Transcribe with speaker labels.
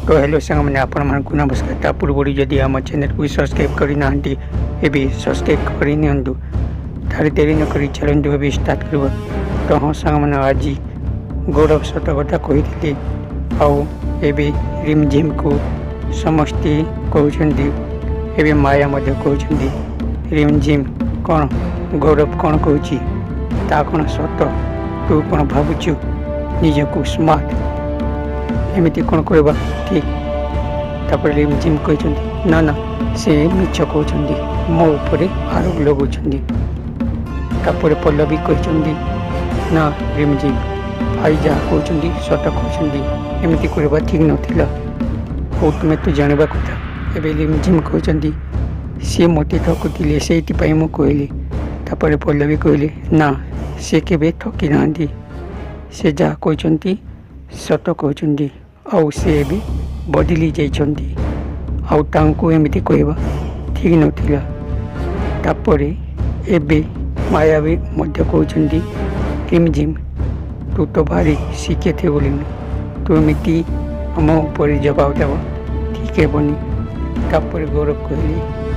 Speaker 1: तो हेलो सांग मैंने आपण मानक नमस्कार ता पूर्व जदि आम चैनल को सब्सक्राइब करना एबे सब्सक्राइब कर नियंतु तारे देरी न करी चलंतु एबे स्टार्ट करबा। तो हाँ सांग मैंने आज गौरव सत कथा कही आउ एबे रिमझिम को समस्ते कहते एबे माया मध्य कहते रिमझिम कौन गौरव कौन कहूँ ता कौन सत तू कौन भावुचु निजक स्मार्ट एमती कौन करवा ठीक तापर रिमझिम कहते ना ना से मिछ कहते मो उपर आरोप लगुंट तापर पल्लवी कहते ना रिमझिम भाई जहाँ कहते सत कहते एमती करवा ठीक नाला हो तुम्हें तो जानवा कथा एवं रिमझिम कहते सी मत ठकुले से मुझे कहली तापर पल्लवी कहले ना से केबे ठकी ना से जहाँ कहते सत कहते आउ से भी बदली जाइछन्ति आउ तांको एमिति कहवा ठीक नथिला तापर एबे माया भी मध्य कहते रिमझिम तू तो भारी शिखे थे बोली तू एमिति आम ऊपर जवाब देवा ठीक है बनी तापर गौरव कहली